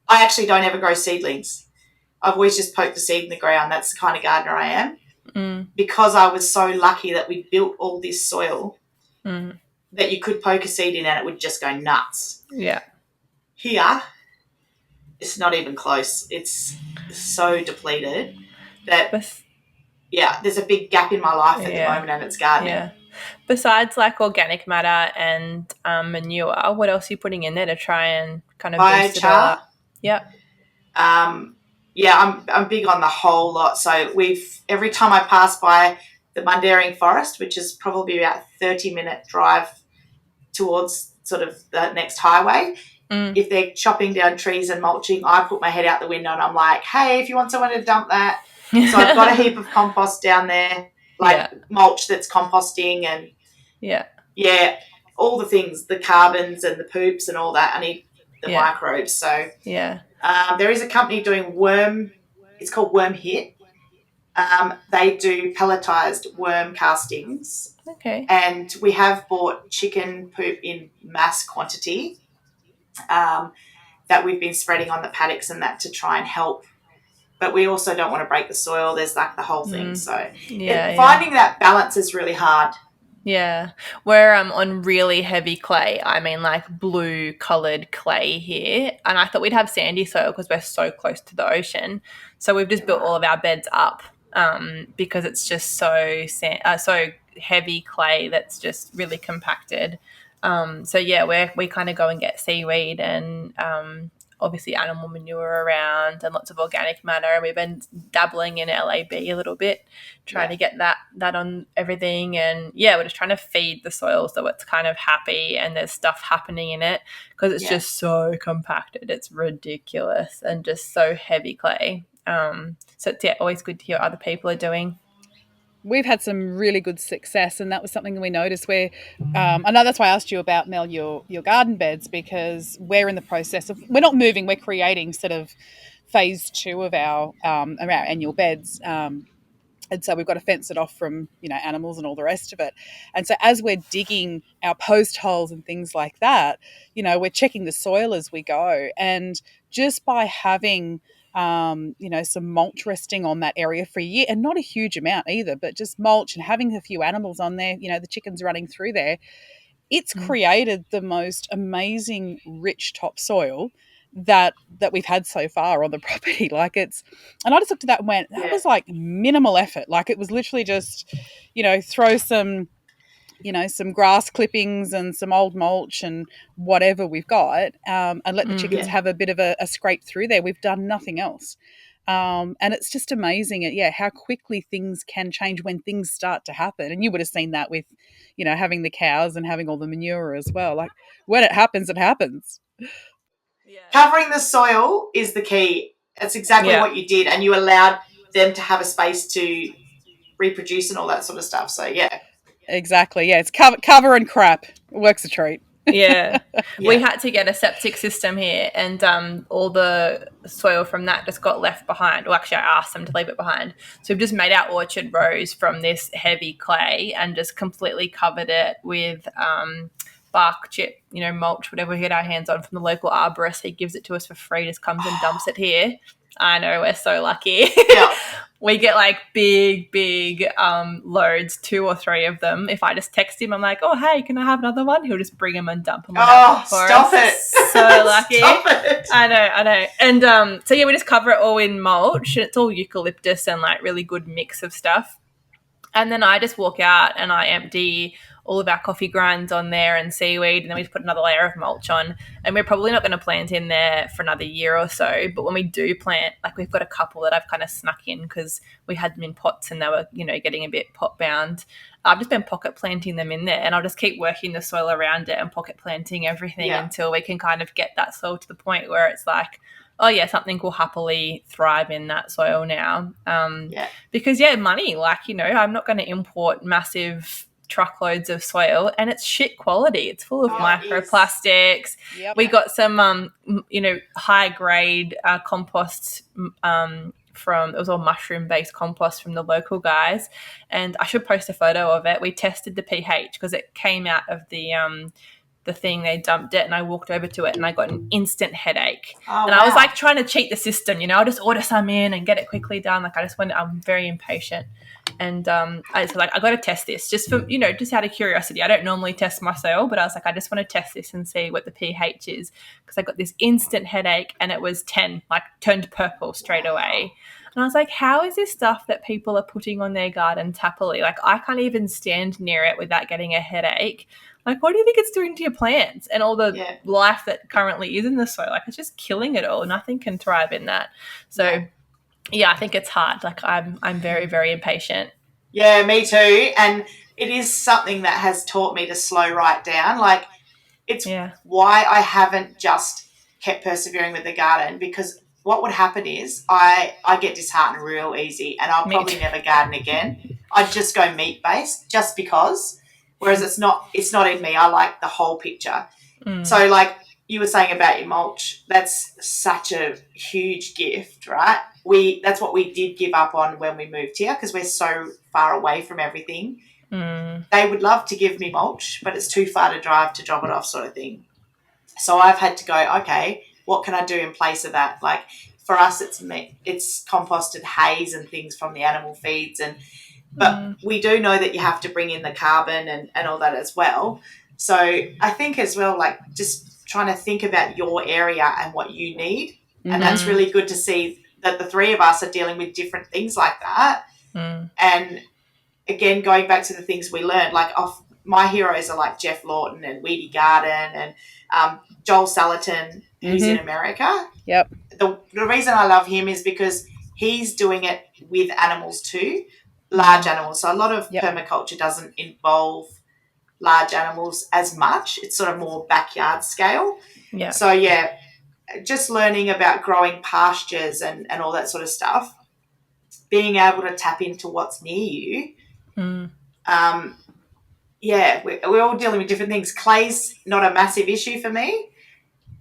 I actually don't ever grow seedlings. I've always just poked the seed in the ground. That's the kind of gardener I am. Because I was so lucky that we built all this soil. that you could poke a seed in and it would just go nuts. Yeah. Here, it's not even close. It's so depleted that, there's a big gap in my life at the moment, and it's gardening. Yeah. Besides like organic matter and manure, what else are you putting in there to try and kind of boost it all up? Yeah. I'm big on the whole lot. So every time I pass by the Mundaring Forest, which is probably about a 30-minute drive towards sort of the next highway, if they're chopping down trees and mulching, I put my head out the window and I'm like, hey, if you want someone to dump that. So I've got a heap of compost down there, mulch that's composting and all the things, the carbons and the poops and all that. I need the microbes. So there is a company doing it's called Worm Hit. They do pelletized worm castings. Okay. And we have bought chicken poop in mass quantity that we've been spreading on the paddocks and that to try and help. But we also don't want to break the soil. There's like the whole thing. So finding that balance is really hard. Yeah. We're on really heavy clay. I mean like blue coloured clay here. And I thought we'd have sandy soil because we're so close to the ocean. So we've just built all of our beds up because it's just so heavy clay that's just really compacted. We kind of go and get seaweed and obviously animal manure around and lots of organic matter. And we've been dabbling in LAB a little bit, trying to get that on everything. And we're just trying to feed the soil so it's kind of happy and there's stuff happening in it because it's just so compacted. It's ridiculous and just so heavy clay. So it's always good to hear what other people are doing. We've had some really good success, and that was something that we noticed where I know that's why I asked you about, Mel, your garden beds, because we're in the process of, we're not moving, we're creating sort of phase 2 of our annual beds. And so we've got to fence it off from, animals and all the rest of it. And so as we're digging our post holes and things like that, we're checking the soil as we go. And just by having some mulch resting on that area for a year, and not a huge amount either, but just mulch and having a few animals on there, the chickens running through there, it's created the most amazing rich topsoil that we've had so far on the property. And I just looked at that and went, that was like minimal effort. Like it was literally just, throw some grass clippings and some old mulch and whatever we've got, and let the chickens have a bit of a scrape through there. We've done nothing else. And it's just amazing, how quickly things can change when things start to happen. And you would have seen that with, having the cows and having all the manure as well. Like when it happens, it happens. Yeah. Covering the soil is the key. That's exactly what you did. And you allowed them to have a space to reproduce and all that sort of stuff. So, Exactly. Yeah, it's cover and crap. It works a treat. Yeah. We had to get a septic system here, and all the soil from that just got left behind. Well, actually, I asked them to leave it behind. So we've just made our orchard rows from this heavy clay and just completely covered it with bark chip, mulch, whatever we get our hands on from the local arborist. He gives it to us for free, just comes and dumps it here. I know, we're so lucky. Yeah. We get like big loads, 2 or 3 of them. If I just text him, I'm like, oh, hey, can I have another one? He'll just bring them and dump them. Stop it. So lucky. Stop it. I know. And we just cover it all in mulch. It's all eucalyptus and like really good mix of stuff. And then I just walk out and I empty all of our coffee grinds on there and seaweed, and then we just put another layer of mulch on. And we're probably not going to plant in there for another year or so, but when we do plant, like we've got a couple that I've kind of snuck in because we had them in pots and they were, getting a bit pot bound. I've just been pocket planting them in there, and I'll just keep working the soil around it and pocket planting everything until we can kind of get that soil to the point where it's like, oh yeah, something will happily thrive in that soil now. Because money, I'm not going to import massive truckloads of soil, and it's shit quality. It's full of microplastics. Yep. We got some, high grade compost from, it was all mushroom based compost from the local guys, and I should post a photo of it. We tested the pH because it came out of the thing, they dumped it, and I walked over to it and I got an instant headache. I was like trying to cheat the system, I'll just order some in and get it quickly done. I'm very impatient. And I was like, I got to test this just for, just out of curiosity. I don't normally test my soil, but I was like, I just want to test this and see what the pH is, because I got this instant headache and it was 10, like turned purple straight away. And I was like, how is this stuff that people are putting on their gardens happily? Like, I can't even stand near it without getting a headache. Like, what do you think it's doing to your plants and all the life that currently is in the soil? Like, it's just killing it all. Nothing can thrive in that. So, yeah, I think it's hard. Like, I'm very, very impatient. Yeah, me too. And it is something that has taught me to slow right down. Like, it's why I haven't just kept persevering with the garden, because what would happen is I get disheartened real easy, and I'll probably never garden again. I'd just go meat-based just because, whereas it's not in me. I like the whole picture. So, like you were saying about your mulch, that's such a huge gift, right? That's what we did give up on when we moved here, because we're so far away from everything. They would love to give me mulch, but it's too far to drive to drop it off, sort of thing. So I've had to go, okay, what can I do in place of that? Like, for us, it's composted hays and things from the animal feeds, but we do know that you have to bring in the carbon and all that as well. So I think as well, like, just trying to think about your area and what you need, and that's really good to see that the three of us are dealing with different things like that. And again, going back to the things we learned, like my heroes are like Jeff Lawton and Weedy Garden and Joel Salatin, who's in America. Yep. The reason I love him is because he's doing it with animals too, large animals. So a lot of permaculture doesn't involve large animals as much. It's sort of more backyard scale. Yeah. So, just learning about growing pastures and all that sort of stuff, being able to tap into what's near you. We're all dealing with different things. Clay's not a massive issue for me,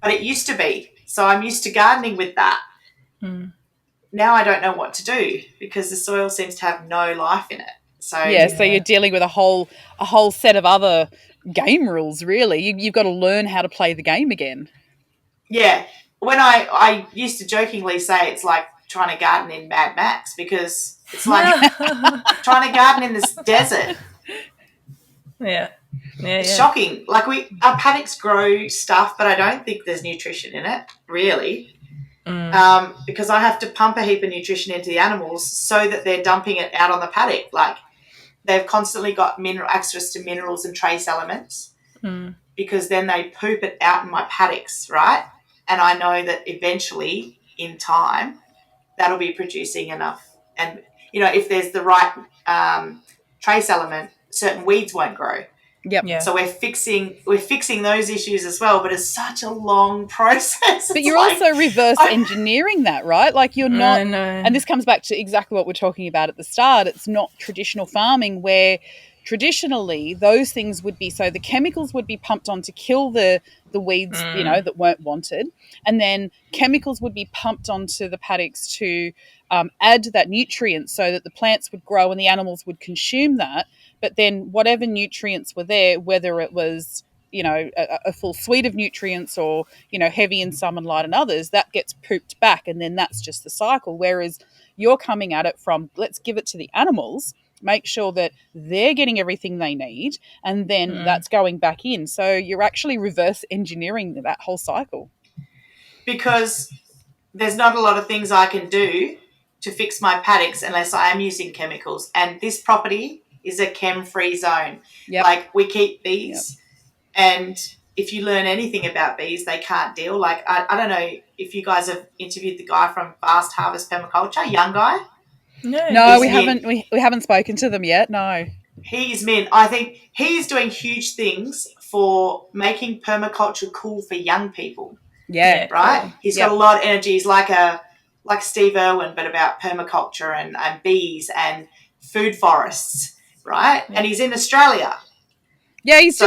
but it used to be. So I'm used to gardening with that. Now I don't know what to do because the soil seems to have no life in it. So so you're dealing with a whole set of other game rules, really. You've got to learn how to play the game again. Yeah. When I used to jokingly say it's like trying to garden in Mad Max, because it's like trying to garden in this desert. It's shocking. Like, our paddocks grow stuff, but I don't think there's nutrition in it, really. Because I have to pump a heap of nutrition into the animals so that they're dumping it out on the paddock. Like, they've constantly got access to minerals and trace elements, because then they poop it out in my paddocks, right? And I know that eventually, in time, that'll be producing enough. And, if there's the right trace element, certain weeds won't grow. Yep. Yeah. So we're fixing those issues as well, but it's such a long process. But you're also reverse engineering that, right? Like, you're not, and this comes back to exactly what we're talking about at the start. It's not traditional farming, where traditionally those things would be, so the chemicals would be pumped on to kill the weeds, that weren't wanted, and then chemicals would be pumped onto the paddocks to add that nutrient so that the plants would grow and the animals would consume that. But then whatever nutrients were there, whether it was, a full suite of nutrients or, heavy in some and light in others, that gets pooped back, and then that's just the cycle. Whereas you're coming at it from, let's give it to the animals, make sure that they're getting everything they need, and then that's going back in. So you're actually reverse engineering that whole cycle. Because there's not a lot of things I can do to fix my paddocks unless I am using chemicals. And this property is a chem-free zone. Yep. Like, we keep bees, and if you learn anything about bees, they can't deal. Like, I don't know if you guys have interviewed the guy from Fast Harvest Permaculture, young guy. No, we haven't. We haven't spoken to them yet. No, he's mint. I think he's doing huge things for making permaculture cool for young people. Yeah, right. Cool. He's got a lot of energy. He's like Steve Irwin, but about permaculture and bees and food forests, right? Yeah. And he's in Australia. Yeah, he's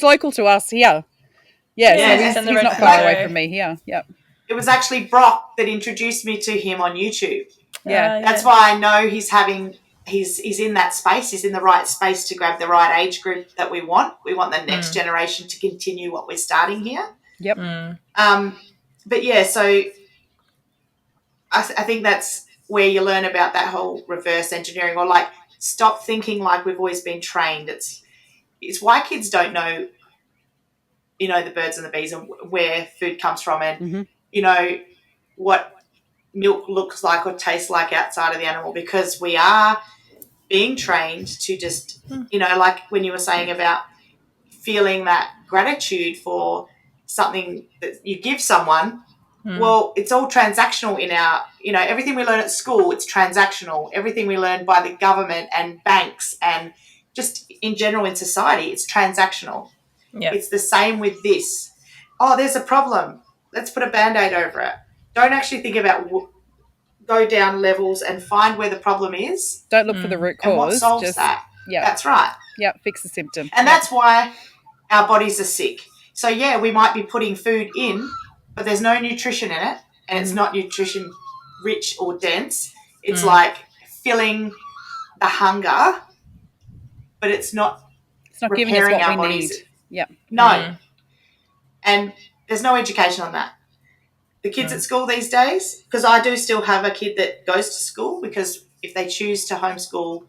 local to us here. Yeah, so he's not far away from me here. Yep. It was actually Brock that introduced me to him on YouTube. Yeah. That's why I know he's in that space. He's in the right space to grab the right age group that we want. We want the next generation to continue what we're starting here. Yep. But yeah, so I think that's where you learn about that whole reverse engineering, or like stop thinking like we've always been trained. It's why kids don't know, the birds and the bees and where food comes from and, what milk looks like or tastes like outside of the animal, because we are being trained to just, like when you were saying about feeling that gratitude for something that you give someone. Well, it's all transactional in our, everything we learn at school, it's transactional. Everything we learn by the government and banks and just in general in society, it's transactional. Yeah. It's the same with this. Oh, there's a problem. Let's put a Band-Aid over it. Don't actually think about go down levels and find where the problem is. Don't look for the root cause. And what solves that? Yeah. That's right. Yeah, fix the symptom. And that's why our bodies are sick. So, yeah, we might be putting food in, but there's no nutrition in it, and it's not nutrition rich or dense. It's like filling the hunger, but it's not giving us what we need. Yeah. No. And there's no education on that. The kids at school these days, because I do still have a kid that goes to school, because if they choose to homeschool,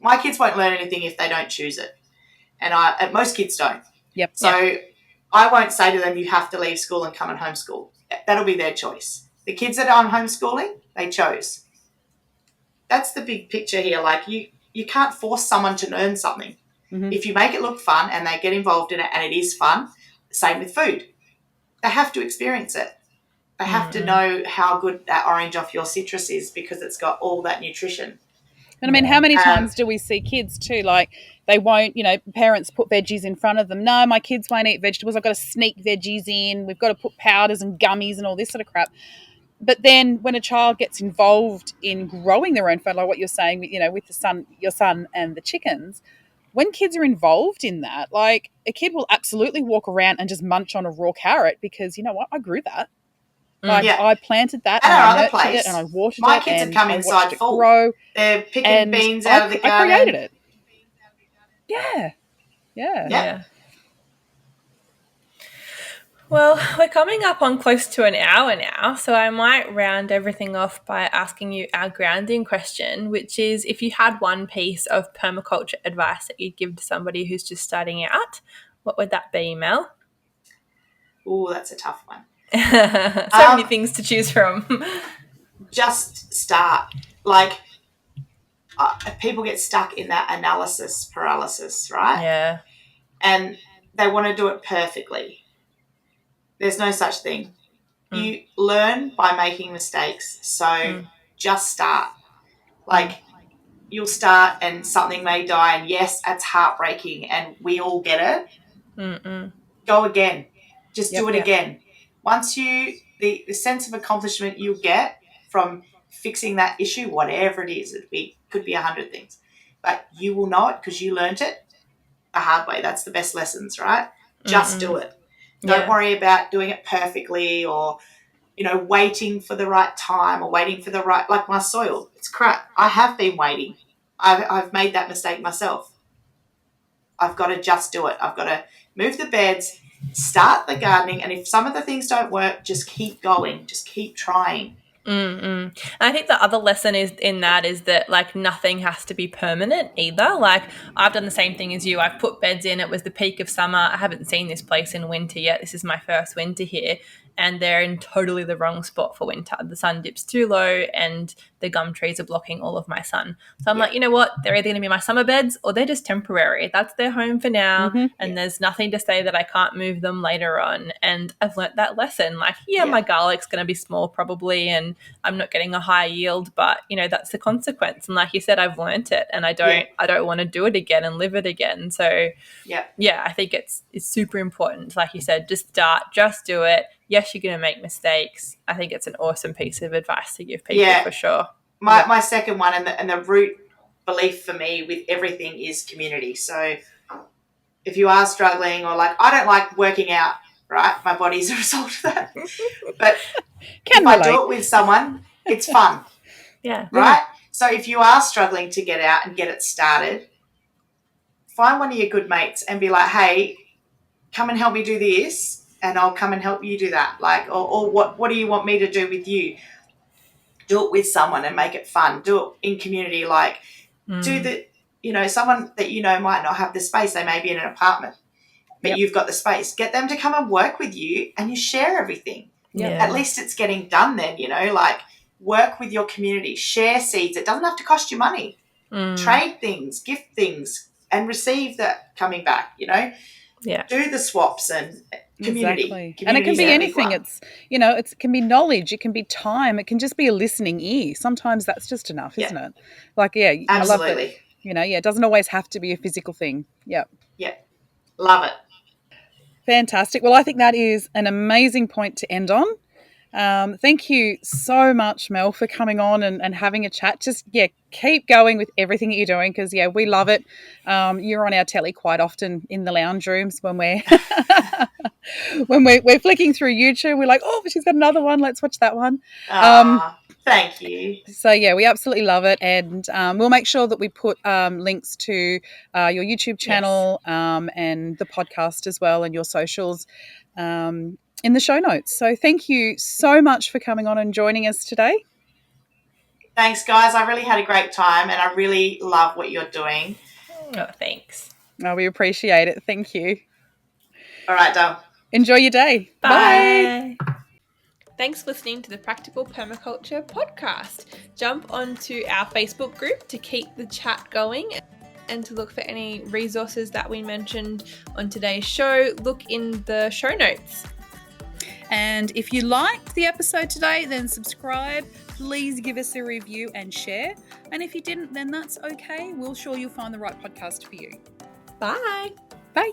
my kids won't learn anything if they don't choose it. And most kids don't. Yep. So I won't say to them, you have to leave school and come and homeschool. That'll be their choice. The kids that I'm homeschooling, they chose. That's the big picture here. Like you can't force someone to learn something. If you make it look fun and they get involved in it and it is fun, same with food. They have to experience it. They have to know how good that orange off your citrus is, because it's got all that nutrition. And I mean, how many times do we see kids too, like they won't, parents put veggies in front of them. No, my kids won't eat vegetables. I've got to sneak veggies in. We've got to put powders and gummies and all this sort of crap. But then when a child gets involved in growing their own food, like what you're saying, with your son and the chickens, when kids are involved in that, like a kid will absolutely walk around and just munch on a raw carrot because, you know what, I grew that. Like I planted that and I nurtured it and I watered it. My kids have come inside full. Grow. They're picking beans out of the garden. I created it. Yeah. Well, we're coming up on close to an hour now, so I might round everything off by asking you our grounding question, which is, if you had one piece of permaculture advice that you'd give to somebody who's just starting out, what would that be, Mel? Oh, that's a tough one. So many things to choose from. Just start. Like, people get stuck in that analysis paralysis, right? Yeah. And they want to do it perfectly. There's no such thing. You learn by making mistakes. So just start. Like, you'll start and something may die, and yes, it's heartbreaking and we all get it. Go again. Just do it again. Once the sense of accomplishment you'll get from fixing that issue, whatever it is, could be 100 things, but you will know it because you learnt it the hard way. That's the best lessons, right? Just do it. Don't worry about doing it perfectly or, waiting for the right time or waiting for the right, like my soil. It's crap. I have been waiting. I've made that mistake myself. I've got to just do it. I've got to move the beds, start the gardening, and if some of the things don't work, just keep going. Just keep trying. And I think the other lesson is that like nothing has to be permanent either. Like I've done the same thing as you. I've put beds in. It was the peak of summer. I haven't seen this place in winter yet. This is my first winter here, and they're in totally the wrong spot for winter. The sun dips too low and the gum trees are blocking all of my sun. So I'm like, you know what? They're either going to be my summer beds or they're just temporary. That's their home for now. And there's nothing to say that I can't move them later on. And I've learnt that lesson. Like, my garlic's going to be small probably and I'm not getting a high yield, but, that's the consequence. And like you said, I've learnt it and I don't want to do it again and live it again. So, I think it's super important. Like you said, just start, just do it. Yes, you're going to make mistakes. I think it's an awesome piece of advice to give people for sure. My second one and the root belief for me with everything is community. So if you are struggling or like, I don't like working out, right? My body's a result of that. But if I do it with someone, it's fun. Right? So if you are struggling to get out and get it started, find one of your good mates and be like, hey, come and help me do this. And I'll come and help you do that. Like, or what do you want me to do with you? Do it with someone and make it fun. Do it in community. Like, Do the, someone that might not have the space, they may be in an apartment, but you've got the space. Get them to come and work with you and you share everything. Yeah. At least it's getting done then, like work with your community, share seeds. It doesn't have to cost you money. Trade things, gift things, and receive that coming back, Yeah. Do the swaps and community. Exactly. And it can be anything. It's, it can be knowledge, it can be time, it can just be a listening ear. Sometimes that's just enough, isn't it? Like, absolutely. I love that, it doesn't always have to be a physical thing. Yeah. Yeah. Love it. Fantastic. Well, I think that is an amazing point to end on. Thank you so much, Mel, for coming on and having a chat. Just, keep going with everything that you're doing because, we love it. You're on our telly quite often in the lounge rooms when we're when we're flicking through YouTube. We're like, oh, she's got another one. Let's watch that one. Thank you. So, we absolutely love it. And we'll make sure that we put links to your YouTube channel and the podcast as well and your socials in the show notes. So thank you so much for coming on and joining us today. Thanks, guys. I really had a great time and I really love what you're doing. Oh, thanks. Oh, we appreciate it. Thank you. All right, Dom. Enjoy your day. Bye. Thanks for listening to the Practical Permaculture podcast. Jump onto our Facebook group to keep the chat going and to look for any resources that we mentioned on today's show. Look in the show notes. And if you liked the episode today, then subscribe. Please give us a review and share. And if you didn't, then that's okay. We'll sure you'll find the right podcast for you. Bye. Bye.